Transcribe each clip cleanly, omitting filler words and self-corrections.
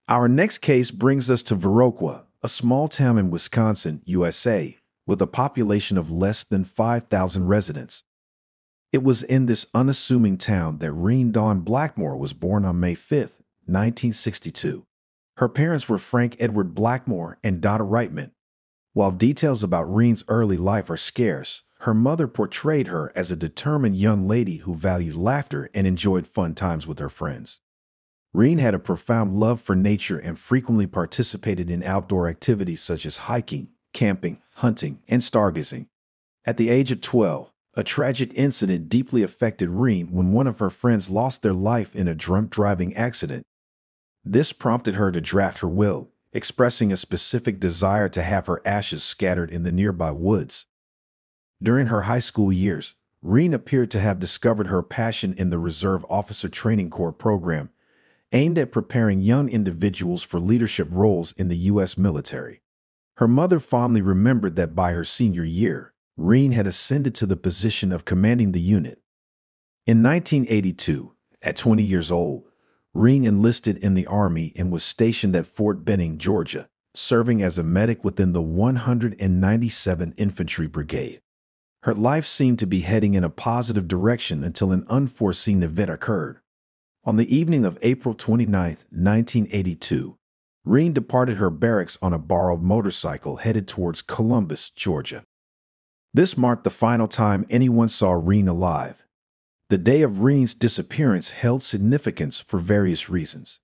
Our next case brings us to Viroqua, a small town in Wisconsin, USA, with a population of less than 5,000 residents. It was in this unassuming town that Reen Dawn Blackmore was born on May 5, 1962. Her parents were Frank Edward Blackmore and Donna Reitman. While details about Reen's early life are scarce, her mother portrayed her as a determined young lady who valued laughter and enjoyed fun times with her friends. Reen had a profound love for nature and frequently participated in outdoor activities such as hiking, camping, hunting, and stargazing. At the age of 12, a tragic incident deeply affected Reen when one of her friends lost their life in a drunk driving accident. This prompted her to draft her will, expressing a specific desire to have her ashes scattered in the nearby woods. During her high school years, Reen appeared to have discovered her passion in the Reserve Officer Training Corps program, aimed at preparing young individuals for leadership roles in the U.S. military. Her mother fondly remembered that by her senior year, Reen had ascended to the position of commanding the unit. In 1982, at 20 years old, Reen enlisted in the Army and was stationed at Fort Benning, Georgia, serving as a medic within the 197th Infantry Brigade. Her life seemed to be heading in a positive direction until an unforeseen event occurred. On the evening of April 29, 1982, Reen departed her barracks on a borrowed motorcycle headed towards Columbus, Georgia. This marked the final time anyone saw Reen alive. The day of Reen's disappearance held significance for various reasons.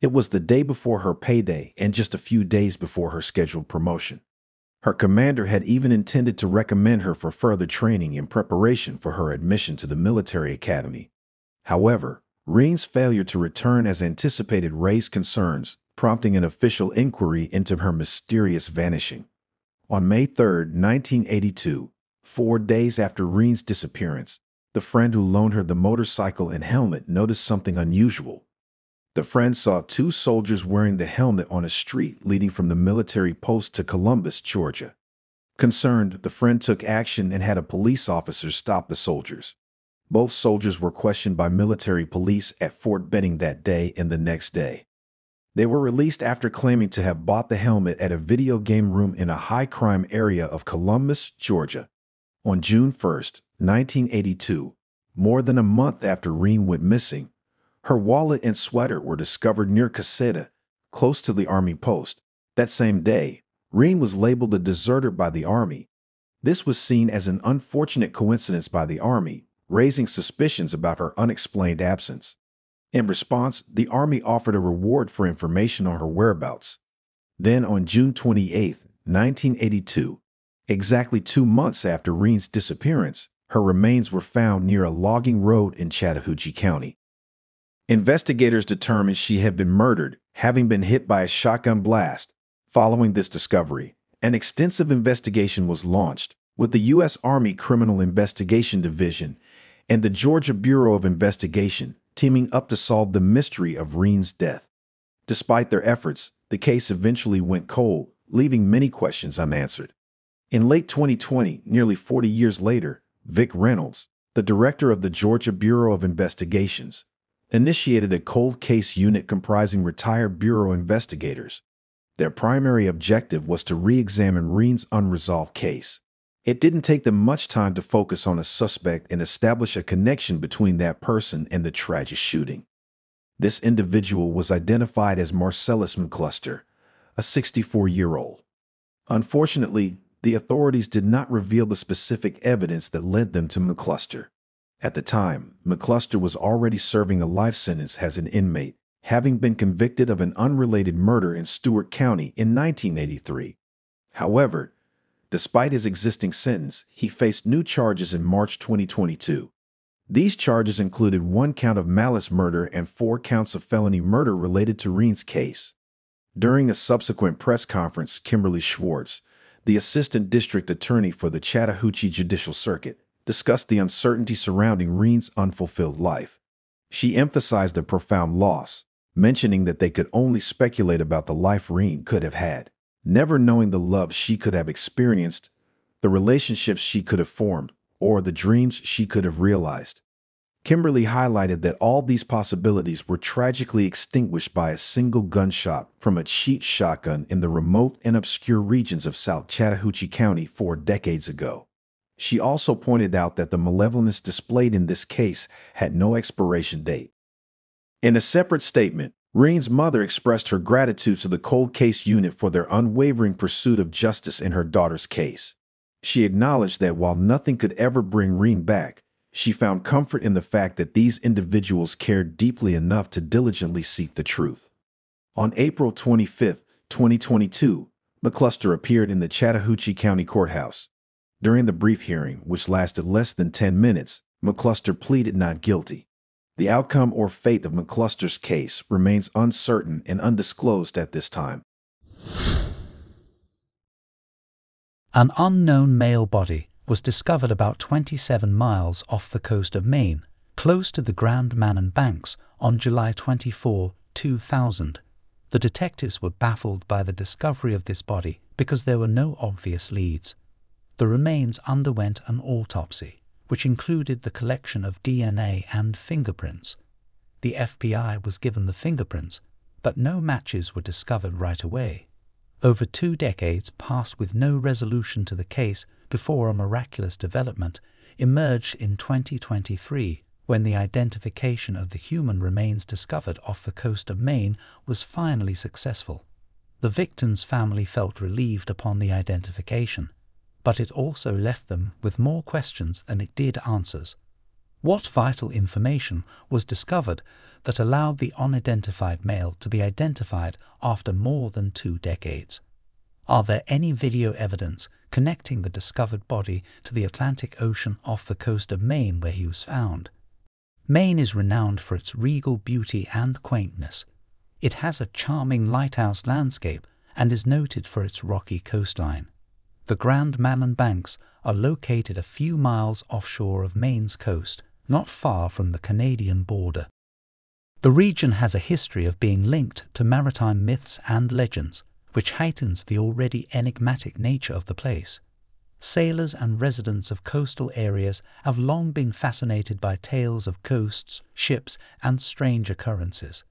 It was the day before her payday and just a few days before her scheduled promotion. Her commander had even intended to recommend her for further training in preparation for her admission to the military academy. However, Reen's failure to return as anticipated raised concerns, prompting an official inquiry into her mysterious vanishing. On May 3, 1982, 4 days after Reen's disappearance, the friend who loaned her the motorcycle and helmet noticed something unusual. The friend saw 2 soldiers wearing the helmet on a street leading from the military post to Columbus, Georgia. Concerned, the friend took action and had a police officer stop the soldiers. Both soldiers were questioned by military police at Fort Benning that day and the next day. They were released after claiming to have bought the helmet at a video game room in a high-crime area of Columbus, Georgia. On June 1, 1982, more than a month after Reen went missing, her wallet and sweater were discovered near Caseta, close to the Army post. That same day, Reen was labeled a deserter by the Army. This was seen as an unfortunate coincidence by the Army, raising suspicions about her unexplained absence. In response, the Army offered a reward for information on her whereabouts. Then on June 28, 1982, exactly 2 months after Reen's disappearance, her remains were found near a logging road in Chattahoochee County. Investigators determined she had been murdered, having been hit by a shotgun blast. Following this discovery, an extensive investigation was launched, with the U.S. Army Criminal Investigation Division and the Georgia Bureau of Investigation teaming up to solve the mystery of Reen's death. Despite their efforts, the case eventually went cold, leaving many questions unanswered. In late 2020, nearly 40 years later, Vic Reynolds, the director of the Georgia Bureau of Investigations, initiated a cold case unit comprising retired bureau investigators. Their primary objective was to re-examine Reen's unresolved case. It didn't take them much time to focus on a suspect and establish a connection between that person and the tragic shooting. This individual was identified as Marcellus McCluster, a 64-year-old. Unfortunately, the authorities did not reveal the specific evidence that led them to McCluster. At the time, McCluster was already serving a life sentence as an inmate, having been convicted of an unrelated murder in Stewart County in 1983. However, despite his existing sentence, he faced new charges in March 2022. These charges included 1 count of malice murder and 4 counts of felony murder related to Reen's case. During a subsequent press conference, Kimberly Schwartz, the assistant district attorney for the Chattahoochee Judicial Circuit, discussed the uncertainty surrounding Reen's unfulfilled life. She emphasized the profound loss, mentioning that they could only speculate about the life Reen could have had, never knowing the love she could have experienced, the relationships she could have formed, or the dreams she could have realized. Kimberly highlighted that all these possibilities were tragically extinguished by a single gunshot from a cheap shotgun in the remote and obscure regions of South Chattahoochee County 4 decades ago. She also pointed out that the malevolence displayed in this case had no expiration date. In a separate statement, Reen's mother expressed her gratitude to the cold case unit for their unwavering pursuit of justice in her daughter's case. She acknowledged that while nothing could ever bring Reen back, she found comfort in the fact that these individuals cared deeply enough to diligently seek the truth. On April 25, 2022, McCluster appeared in the Chattahoochee County Courthouse. During the brief hearing, which lasted less than 10 minutes, McCluster pleaded not guilty. The outcome or fate of McCluster's case remains uncertain and undisclosed at this time. An unknown male body was discovered about 27 miles off the coast of Maine, close to the Grand Manan Banks, on July 24, 2000. The detectives were baffled by the discovery of this body because there were no obvious leads. The remains underwent an autopsy, which included the collection of DNA and fingerprints. The FBI was given the fingerprints, but no matches were discovered right away. Over 2 decades passed with no resolution to the case before a miraculous development emerged in 2023, when the identification of the human remains discovered off the coast of Maine was finally successful. The victim's family felt relieved upon the identification, but it also left them with more questions than it did answers. What vital information was discovered that allowed the unidentified male to be identified after more than 2 decades? Are there any video evidence connecting the discovered body to the Atlantic Ocean off the coast of Maine where he was found? Maine is renowned for its regal beauty and quaintness. It has a charming lighthouse landscape and is noted for its rocky coastline. The Grand Manan Banks are located a few miles offshore of Maine's coast, not far from the Canadian border. The region has a history of being linked to maritime myths and legends, which heightens the already enigmatic nature of the place. Sailors and residents of coastal areas have long been fascinated by tales of ghosts, ships, and strange occurrences.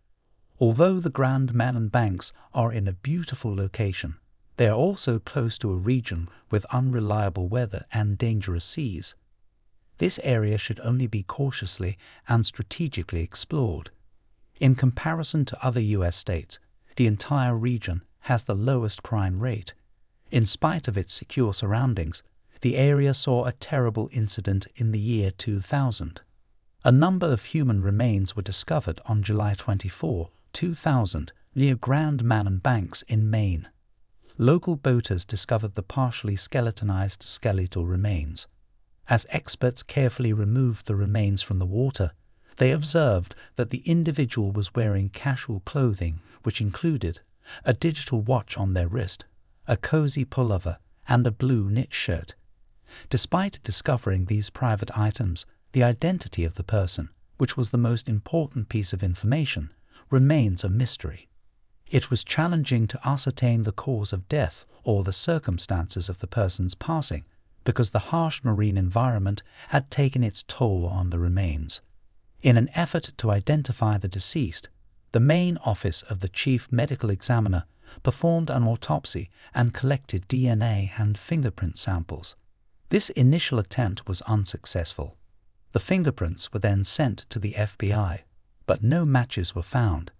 Although the Grand Manan Banks are in a beautiful location, they are also close to a region with unreliable weather and dangerous seas. This area should only be cautiously and strategically explored. In comparison to other U.S. states, the entire region has the lowest crime rate. In spite of its secure surroundings, the area saw a terrible incident in the year 2000. A number of human remains were discovered on July 24, 2000, near Grand Manan Banks in Maine. Local boaters discovered the partially skeletonized skeletal remains. As experts carefully removed the remains from the water, they observed that the individual was wearing casual clothing which included a digital watch on their wrist, a cozy pullover, and a blue knit shirt. Despite discovering these private items, the identity of the person, which was the most important piece of information, remains a mystery. It was challenging to ascertain the cause of death or the circumstances of the person's passing, because the harsh marine environment had taken its toll on the remains. In an effort to identify the deceased, the main office of the chief medical examiner performed an autopsy and collected DNA and fingerprint samples. This initial attempt was unsuccessful. The fingerprints were then sent to the FBI, but no matches were found.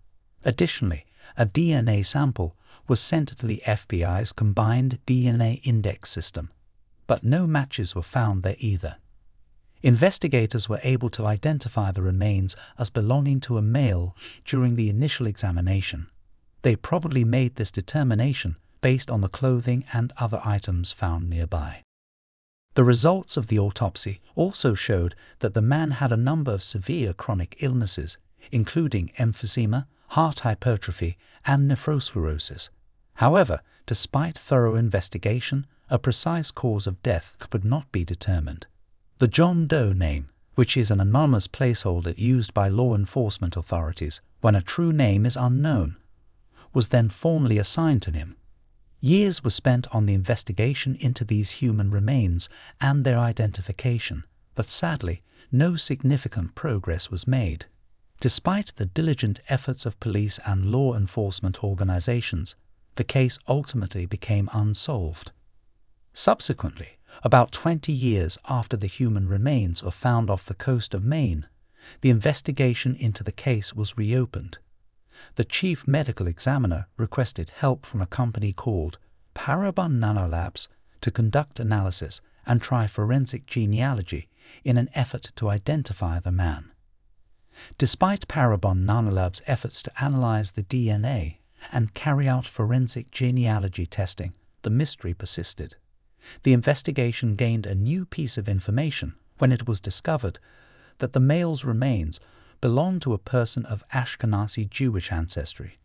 Additionally, a DNA sample was sent to the FBI's combined DNA index system, but no matches were found there either. Investigators were able to identify the remains as belonging to a male during the initial examination. They probably made this determination based on the clothing and other items found nearby. The results of the autopsy also showed that the man had a number of severe chronic illnesses, including emphysema, heart hypertrophy, and nephrosclerosis. However, despite thorough investigation, a precise cause of death could not be determined. The John Doe name, which is an anonymous placeholder used by law enforcement authorities when a true name is unknown, was then formally assigned to him. Years were spent on the investigation into these human remains and their identification, but sadly, no significant progress was made. Despite the diligent efforts of police and law enforcement organizations, the case ultimately became unsolved. Subsequently, about 20 years after the human remains were found off the coast of Maine, the investigation into the case was reopened. The chief medical examiner requested help from a company called Parabon Nanolabs to conduct analysis and try forensic genealogy in an effort to identify the man. Despite Parabon Nanolabs' efforts to analyze the DNA and carry out forensic genealogy testing, the mystery persisted. The investigation gained a new piece of information when it was discovered that the male's remains belonged to a person of Ashkenazi Jewish ancestry.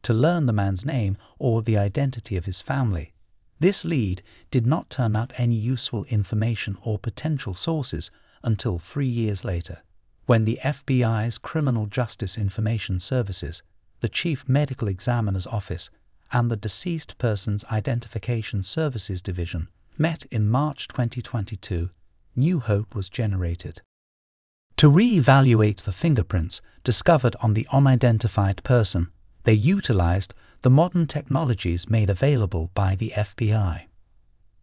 To learn the man's name or the identity of his family, this lead did not turn up any useful information or potential sources until 3 years later, when the FBI's Criminal Justice Information Services, the Chief Medical Examiner's Office, and the Deceased Persons Identification Services Division met in March 2022, new hope was generated. To re-evaluate the fingerprints discovered on the unidentified person, they utilized the modern technologies made available by the FBI.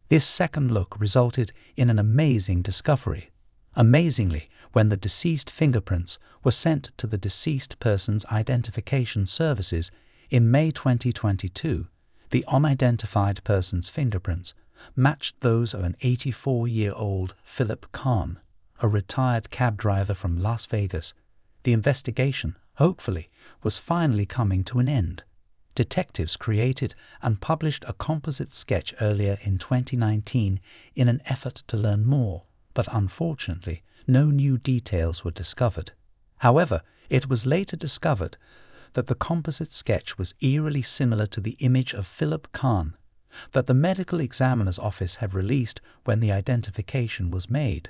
This second look resulted in an amazing discovery. Amazingly, when the deceased fingerprints were sent to the Deceased Persons Identification Services in May 2022, the unidentified person's fingerprints matched those of an 84-year-old Philip Kahn, a retired cab driver from Las Vegas. The investigation, hopefully, was finally coming to an end. Detectives created and published a composite sketch earlier in 2019 in an effort to learn more, but unfortunately, no new details were discovered. However, it was later discovered that the composite sketch was eerily similar to the image of Philip Kahn that the medical examiner's office had released when the identification was made.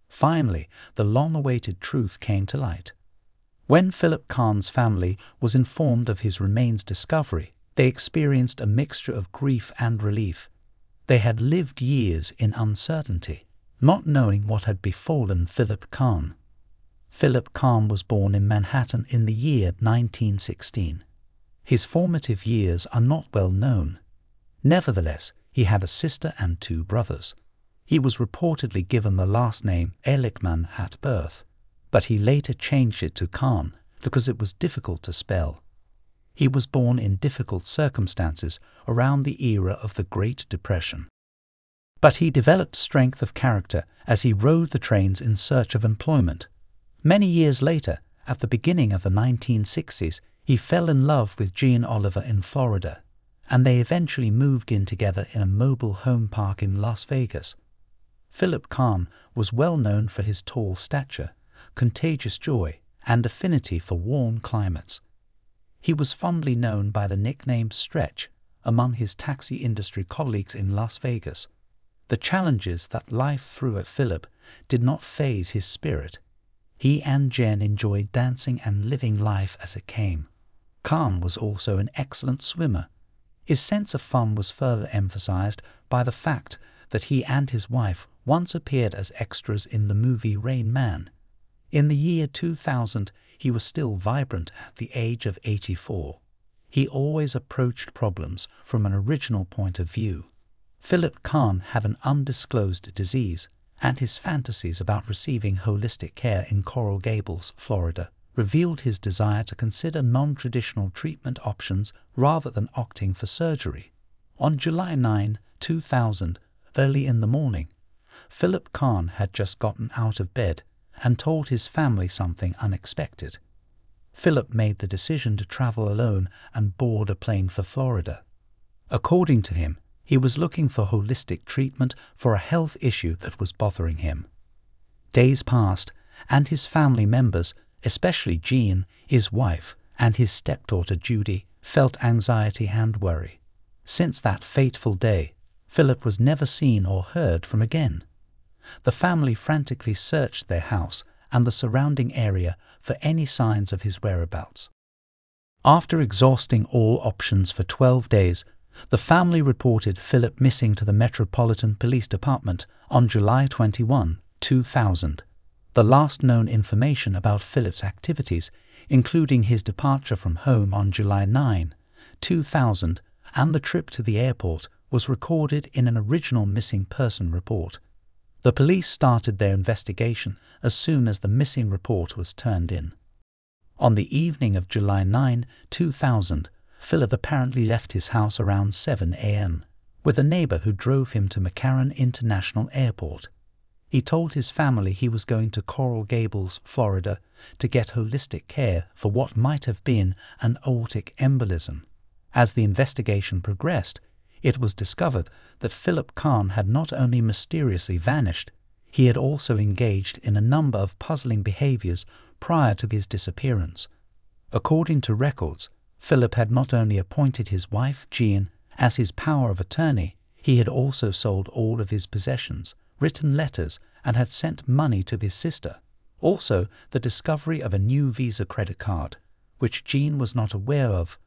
Finally, the long-awaited truth came to light. When Philip Kahn's family was informed of his remains discovery, they experienced a mixture of grief and relief. They had lived years in uncertainty, not knowing what had befallen Philip Kahn. Philip Kahn was born in Manhattan in the year 1916. His formative years are not well known. Nevertheless, he had a sister and 2 brothers. He was reportedly given the last name Ehrlichman at birth, but he later changed it to Kahn because it was difficult to spell. He was born in difficult circumstances around the era of the Great Depression. But he developed strength of character as he rode the trains in search of employment. Many years later, at the beginning of the 1960s, he fell in love with Jean Oliver in Florida, and they eventually moved in together in a mobile home park in Las Vegas. Philip Kahn was well known for his tall stature, contagious joy, and affinity for warm climates. He was fondly known by the nickname Stretch among his taxi industry colleagues in Las Vegas. The challenges that life threw at Philip did not faze his spirit. He and Jen enjoyed dancing and living life as it came. Kahn was also an excellent swimmer. His sense of fun was further emphasized by the fact that he and his wife once appeared as extras in the movie Rain Man. In the year 2000, he was still vibrant at the age of 84. He always approached problems from an original point of view. Philip Kahn had an undisclosed disease, and his fantasies about receiving holistic care in Coral Gables, Florida, revealed his desire to consider non-traditional treatment options rather than opting for surgery. On July 9, 2000, early in the morning, Philip Kahn had just gotten out of bed and told his family something unexpected. Philip made the decision to travel alone and board a plane for Florida. According to him, he was looking for holistic treatment for a health issue that was bothering him. Days passed, and his family members, especially Jean, his wife, and his stepdaughter Judy, felt anxiety and worry. Since that fateful day, Philip was never seen or heard from again. The family frantically searched their house and the surrounding area for any signs of his whereabouts. After exhausting all options for 12 days, the family reported Philip missing to the Metropolitan Police Department on July 21, 2000. The The last known information about Philip's activities, including his departure from home on July 9, 2000, and the trip to the airport, was recorded in an original missing person report. The police started their investigation as soon as the missing report was turned in. On the evening of July 9, 2000, Philip apparently left his house around 7 a.m. with a neighbor who drove him to McCarran International Airport. He told his family he was going to Coral Gables, Florida, to get holistic care for what might have been an aortic embolism. As the investigation progressed, it was discovered that Philip Kahn had not only mysteriously vanished, he had also engaged in a number of puzzling behaviors prior to his disappearance. According to records, Philip had not only appointed his wife, Jean, as his power of attorney, he had also sold all of his possessions, written letters, and had sent money to his sister. Also, the discovery of a new Visa credit card, which Jean was not aware of,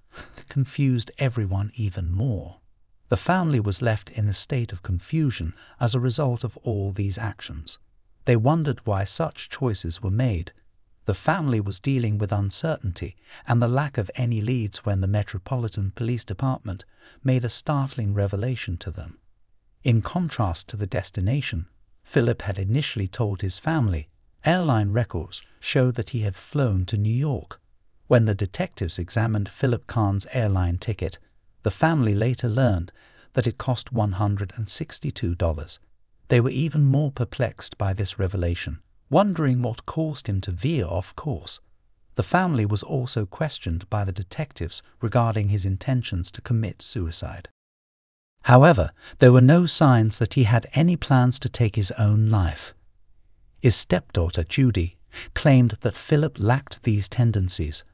confused everyone even more. The family was left in a state of confusion as a result of all these actions. They wondered why such choices were made. The family was dealing with uncertainty and the lack of any leads when the Metropolitan Police Department made a startling revelation to them. In contrast to the destination, Philip had initially told his family, airline records showed that he had flown to New York. When the detectives examined Philip Kahn's airline ticket, the family later learned that it cost $162. They were even more perplexed by this revelation, wondering what caused him to veer off course. The family was also questioned by the detectives regarding his intentions to commit suicide. However, there were no signs that he had any plans to take his own life. His stepdaughter, Judy, claimed that Philip lacked these tendencies.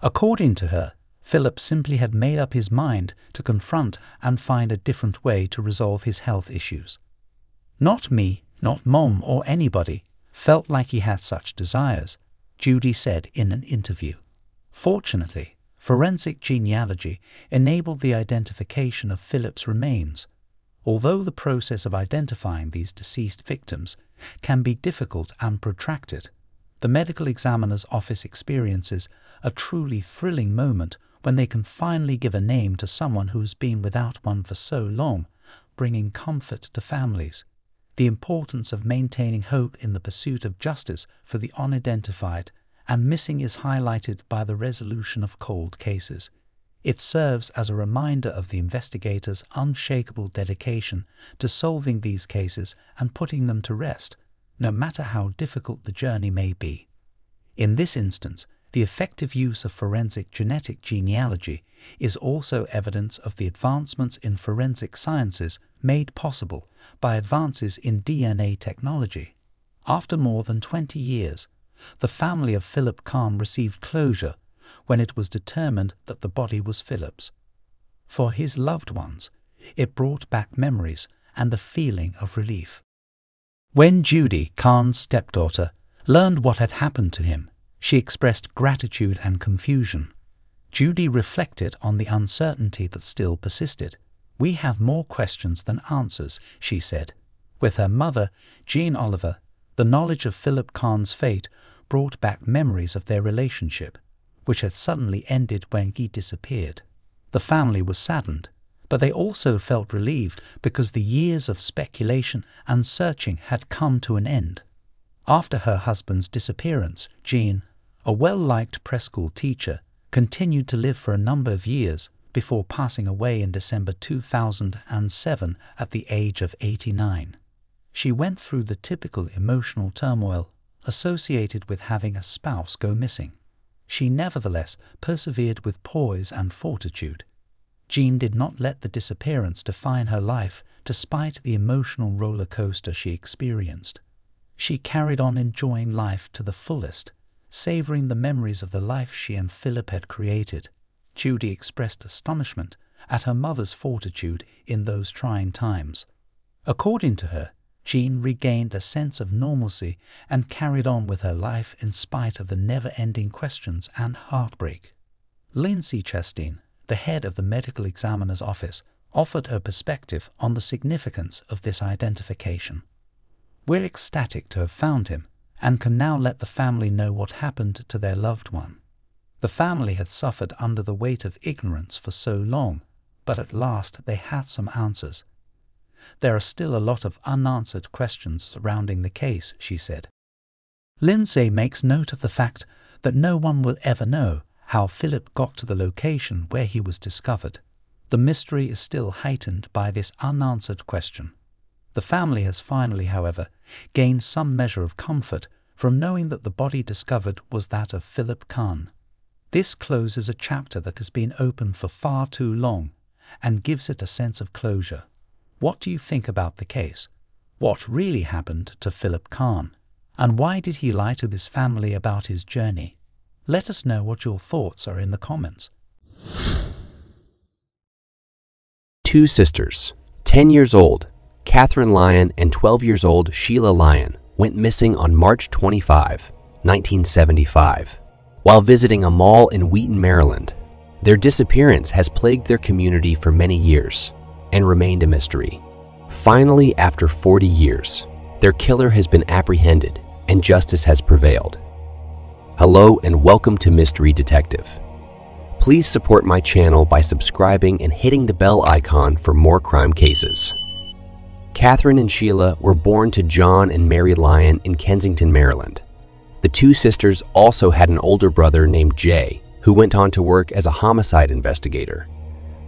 According to her, Philip simply had made up his mind to confront and find a different way to resolve his health issues. Not me, not Mom or anybody, felt like he had such desires, Judy said in an interview. Fortunately, forensic genealogy enabled the identification of Philip's remains. Although the process of identifying these deceased victims can be difficult and protracted, the medical examiner's office experiences a truly thrilling moment when they can finally give a name to someone who has been without one for so long, bringing comfort to families. The importance of maintaining hope in the pursuit of justice for the unidentified and missing is highlighted by the resolution of cold cases. It serves as a reminder of the investigators' unshakable dedication to solving these cases and putting them to rest, no matter how difficult the journey may be. In this instance, the effective use of forensic genetic genealogy is also evidence of the advancements in forensic sciences made possible by advances in DNA technology. After more than 20 years, the family of Philip Kahn received closure when it was determined that the body was Philip's. For his loved ones, it brought back memories and a feeling of relief. When Judy, Kahn's stepdaughter, learned what had happened to him, she expressed gratitude and confusion. Judy reflected on the uncertainty that still persisted. "We have more questions than answers," she said. With her mother, Jean Oliver, the knowledge of Philip Kahn's fate brought back memories of their relationship, which had suddenly ended when he disappeared. The family was saddened, but they also felt relieved because the years of speculation and searching had come to an end. After her husband's disappearance, Jean, a well-liked preschool teacher, continued to live for a number of years before passing away in December 2007 at the age of 89. She went through the typical emotional turmoil associated with having a spouse go missing. She nevertheless persevered with poise and fortitude. Jean did not let the disappearance define her life despite the emotional roller coaster she experienced. She carried on enjoying life to the fullest, savoring the memories of the life she and Philip had created. Judy expressed astonishment at her mother's fortitude in those trying times. According to her, Jean regained a sense of normalcy and carried on with her life in spite of the never-ending questions and heartbreak. Lindsay Chastain, the head of the medical examiner's office, offered her perspective on the significance of this identification. "We're ecstatic to have found him, and can now let the family know what happened to their loved one. The family had suffered under the weight of ignorance for so long, but at last they had some answers. There are still a lot of unanswered questions surrounding the case, she said. Lindsay makes note of the fact that no one will ever know how Philip got to the location where he was discovered. The mystery is still heightened by this unanswered question. The family has finally, however, gained some measure of comfort from knowing that the body discovered was that of Philip Khan. This closes a chapter that has been open for far too long and gives it a sense of closure. What do you think about the case? What really happened to Philip Khan? And why did he lie to his family about his journey? Let us know what your thoughts are in the comments. Two sisters, 10 years old, Catherine Lyon, and 12 years old Sheila Lyon, went missing on March 25, 1975, while visiting a mall in Wheaton, Maryland. Their disappearance has plagued their community for many years and remained a mystery. Finally, after 40 years, their killer has been apprehended and justice has prevailed. Hello and welcome to Mystery Detective. Please support my channel by subscribing and hitting the bell icon for more crime cases. Catherine and Sheila were born to John and Mary Lyon in Kensington, Maryland. The two sisters also had an older brother named Jay, who went on to work as a homicide investigator.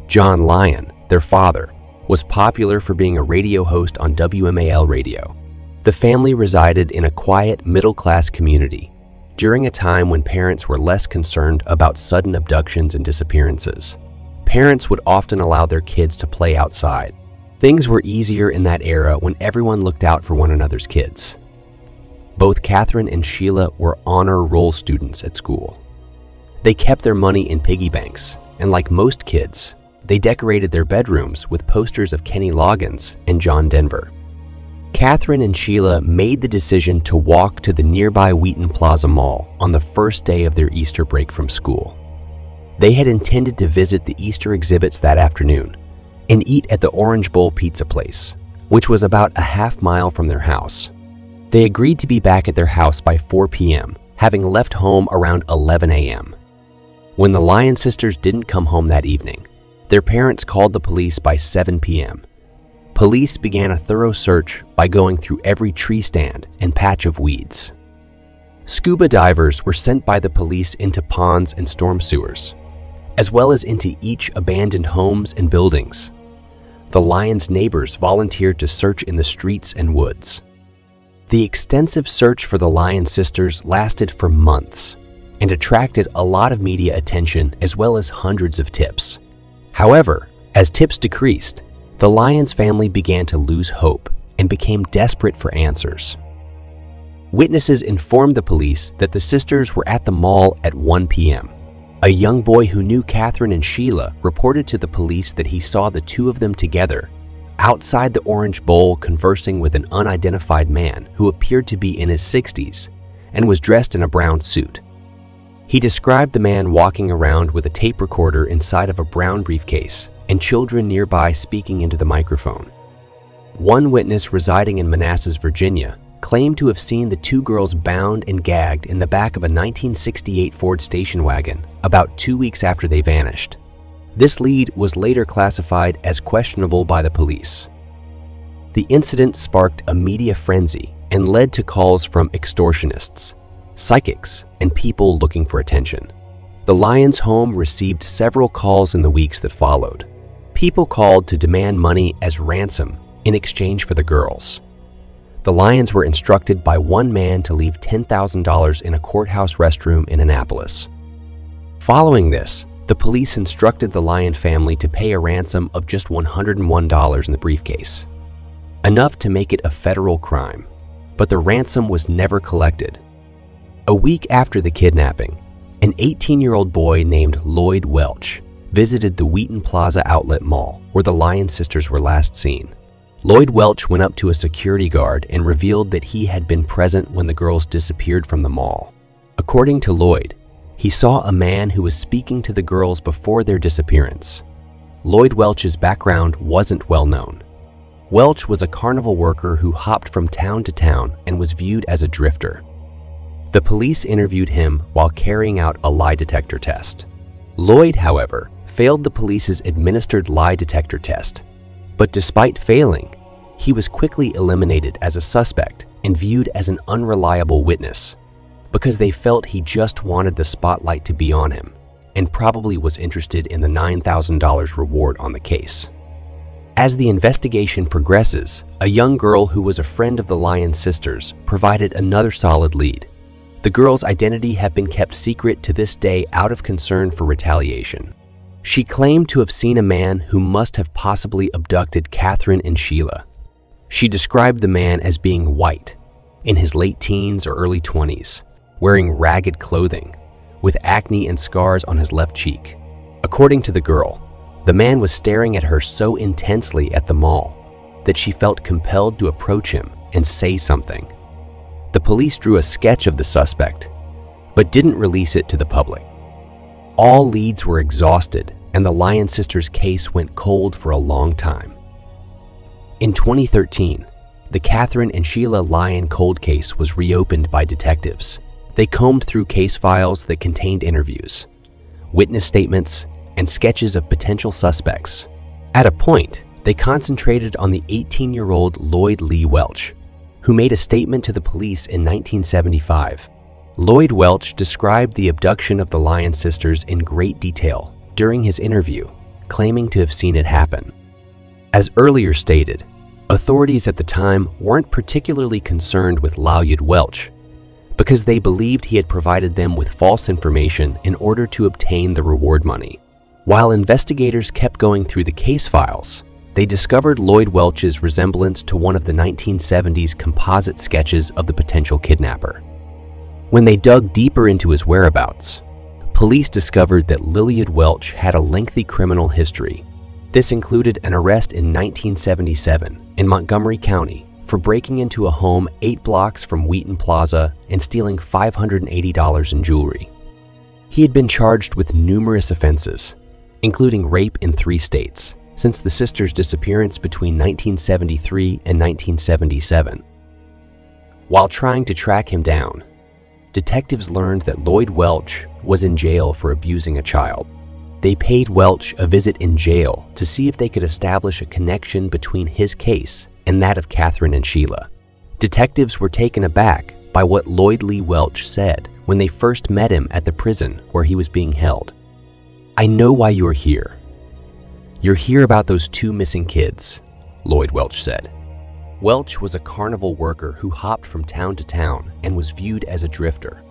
John Lyon, their father, was popular for being a radio host on WMAL radio. The family resided in a quiet, middle-class community during a time when parents were less concerned about sudden abductions and disappearances. Parents would often allow their kids to play outside. Things were easier in that era when everyone looked out for one another's kids. Both Catherine and Sheila were honor roll students at school. They kept their money in piggy banks, and like most kids, they decorated their bedrooms with posters of Kenny Loggins and John Denver. Catherine and Sheila made the decision to walk to the nearby Wheaton Plaza Mall on the first day of their Easter break from school. They had intended to visit the Easter exhibits that afternoon and eat at the Orange Bowl pizza place, which was about a half-mile from their house. They agreed to be back at their house by 4 p.m., having left home around 11 a.m. When the Lyon sisters didn't come home that evening, their parents called the police by 7 p.m. Police began a thorough search by going through every tree stand and patch of weeds. Scuba divers were sent by the police into ponds and storm sewers, as well as into each abandoned homes and buildings. The Lyons' neighbors volunteered to search in the streets and woods. The extensive search for the Lyon sisters lasted for months and attracted a lot of media attention as well as hundreds of tips. However, as tips decreased, the Lyons family began to lose hope and became desperate for answers. Witnesses informed the police that the sisters were at the mall at 1 p.m. A young boy who knew Catherine and Sheila reported to the police that he saw the two of them together outside the Orange Bowl conversing with an unidentified man who appeared to be in his 60s and was dressed in a brown suit. He described the man walking around with a tape recorder inside of a brown briefcase and children nearby speaking into the microphone. One witness residing in Manassas, Virginia, claimed to have seen the two girls bound and gagged in the back of a 1968 Ford station wagon about 2 weeks after they vanished. This lead was later classified as questionable by the police. The incident sparked a media frenzy and led to calls from extortionists, psychics, and people looking for attention. The Lyons' home received several calls in the weeks that followed. People called to demand money as ransom in exchange for the girls. The Lyons were instructed by one man to leave $10,000 in a courthouse restroom in Annapolis. Following this, the police instructed the Lyon family to pay a ransom of just $101 in the briefcase, enough to make it a federal crime, but the ransom was never collected. A week after the kidnapping, an 18-year-old boy named Lloyd Welch visited the Wheaton Plaza Outlet Mall where the Lyon sisters were last seen. Lloyd Welch went up to a security guard and revealed that he had been present when the girls disappeared from the mall. According to Lloyd, he saw a man who was speaking to the girls before their disappearance. Lloyd Welch's background wasn't well known. Welch was a carnival worker who hopped from town to town and was viewed as a drifter. The police interviewed him while carrying out a lie detector test. Lloyd, however, failed the police's administered lie detector test. But despite failing, he was quickly eliminated as a suspect and viewed as an unreliable witness because they felt he just wanted the spotlight to be on him and probably was interested in the $9,000 reward on the case. As the investigation progresses, a young girl who was a friend of the Lyon sisters provided another solid lead. The girl's identity had been kept secret to this day out of concern for retaliation. She claimed to have seen a man who must have possibly abducted Catherine and Sheila. She described the man as being white, in his late teens or early 20s, wearing ragged clothing, with acne and scars on his left cheek. According to the girl, the man was staring at her so intensely at the mall that she felt compelled to approach him and say something. The police drew a sketch of the suspect, but didn't release it to the public. All leads were exhausted, and the Lyon sisters' case went cold for a long time. In 2013, the Catherine and Sheila Lyon cold case was reopened by detectives. They combed through case files that contained interviews, witness statements, and sketches of potential suspects. At a point, they concentrated on the 18-year-old Lloyd Lee Welch, who made a statement to the police in 1975. Lloyd Welch described the abduction of the Lyon sisters in great detail during his interview, claiming to have seen it happen. As earlier stated, authorities at the time weren't particularly concerned with Lloyd Welch because they believed he had provided them with false information in order to obtain the reward money. While investigators kept going through the case files, they discovered Lloyd Welch's resemblance to one of the 1970s composite sketches of the potential kidnapper. When they dug deeper into his whereabouts, police discovered that Lloyd Welch had a lengthy criminal history. This included an arrest in 1977 in Montgomery County for breaking into a home 8 blocks from Wheaton Plaza and stealing $580 in jewelry. He had been charged with numerous offenses, including rape in 3 states, since the sisters' disappearance between 1973 and 1977. While trying to track him down, detectives learned that Lloyd Welch was in jail for abusing a child. They paid Welch a visit in jail to see if they could establish a connection between his case and that of Catherine and Sheila. Detectives were taken aback by what Lloyd Lee Welch said when they first met him at the prison where he was being held. "I know why you're here. You're here about those 2 missing kids," Lloyd Welch said. Welch was a carnival worker who hopped from town to town and was viewed as a drifter.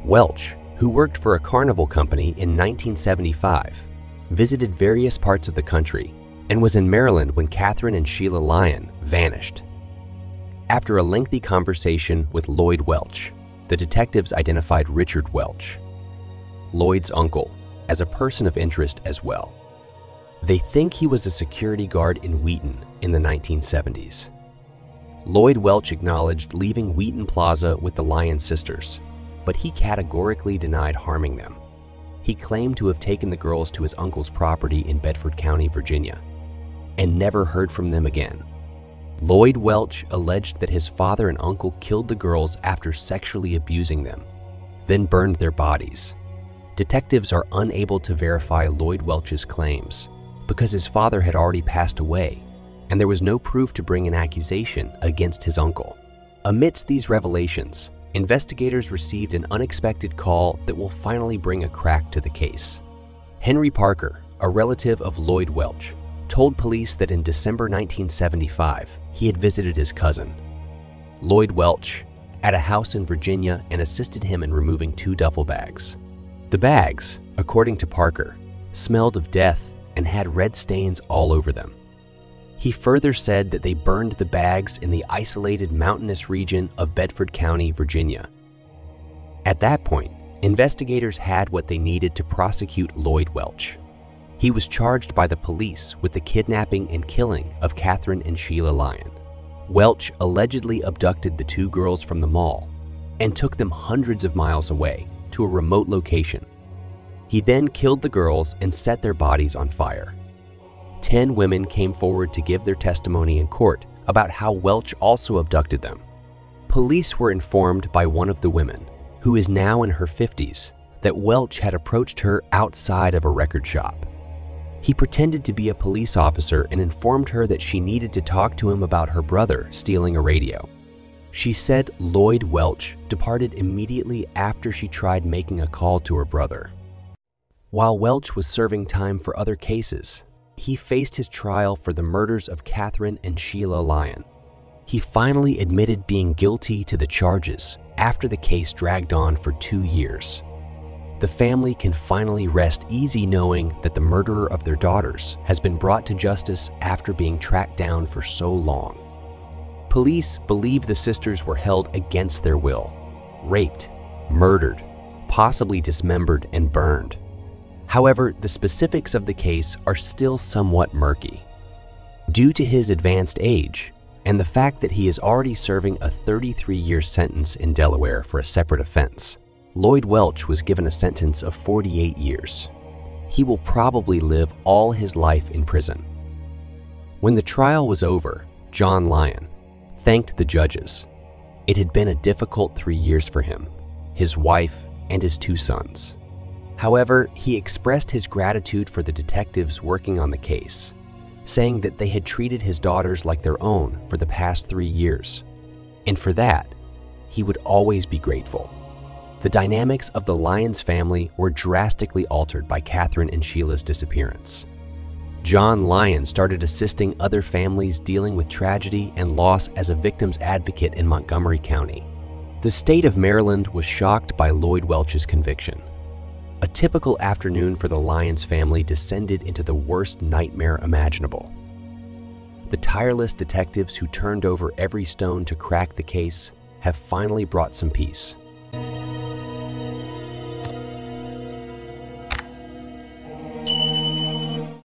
Welch, who worked for a carnival company in 1975, visited various parts of the country and was in Maryland when Catherine and Sheila Lyon vanished. After a lengthy conversation with Lloyd Welch, the detectives identified Richard Welch, Lloyd's uncle, as a person of interest as well. They think he was a security guard in Wheaton in the 1970s. Lloyd Welch acknowledged leaving Wheaton Plaza with the Lyon sisters, but he categorically denied harming them. He claimed to have taken the girls to his uncle's property in Bedford County, Virginia, and never heard from them again. Lloyd Welch alleged that his father and uncle killed the girls after sexually abusing them, then burned their bodies. Detectives are unable to verify Lloyd Welch's claims because his father had already passed away and there was no proof to bring an accusation against his uncle. Amidst these revelations, investigators received an unexpected call that will finally bring a crack to the case. Henry Parker, a relative of Lloyd Welch, told police that in December 1975, he had visited his cousin, Lloyd Welch, at a house in Virginia and assisted him in removing 2 duffel bags. The bags, according to Parker, smelled of death and had red stains all over them. He further said that they burned the bags in the isolated mountainous region of Bedford County, Virginia. At that point, investigators had what they needed to prosecute Lloyd Welch. He was charged by the police with the kidnapping and killing of Catherine and Sheila Lyon. Welch allegedly abducted the 2 girls from the mall and took them hundreds of miles away to a remote location. He then killed the girls and set their bodies on fire. 10 women came forward to give their testimony in court about how Welch also abducted them. Police were informed by one of the women who is now in her 50s, that Welch had approached her outside of a record shop. He pretended to be a police officer and informed her that she needed to talk to him about her brother stealing a radio. She said Lloyd Welch departed immediately after she tried making a call to her brother. While Welch was serving time for other cases, he faced his trial for the murders of Catherine and Sheila Lyon. He finally admitted being guilty to the charges after the case dragged on for 2 years. The family can finally rest easy knowing that the murderer of their daughters has been brought to justice after being tracked down for so long. Police believe the sisters were held against their will, raped, murdered, possibly dismembered and burned. However, the specifics of the case are still somewhat murky. Due to his advanced age and the fact that he is already serving a 33-year sentence in Delaware for a separate offense, Lloyd Welch was given a sentence of 48 years. He will probably live all his life in prison. When the trial was over, John Lyon thanked the judges. It had been a difficult 3 years for him, his wife, and his 2 sons. However, he expressed his gratitude for the detectives working on the case, saying that they had treated his daughters like their own for the past 3 years, and for that, he would always be grateful. The dynamics of the Lyons family were drastically altered by Catherine and Sheila's disappearance. John Lyon started assisting other families dealing with tragedy and loss as a victim's advocate in Montgomery County. The state of Maryland was shocked by Lloyd Welch's conviction. A typical afternoon for the Lyons family descended into the worst nightmare imaginable. The tireless detectives who turned over every stone to crack the case have finally brought some peace.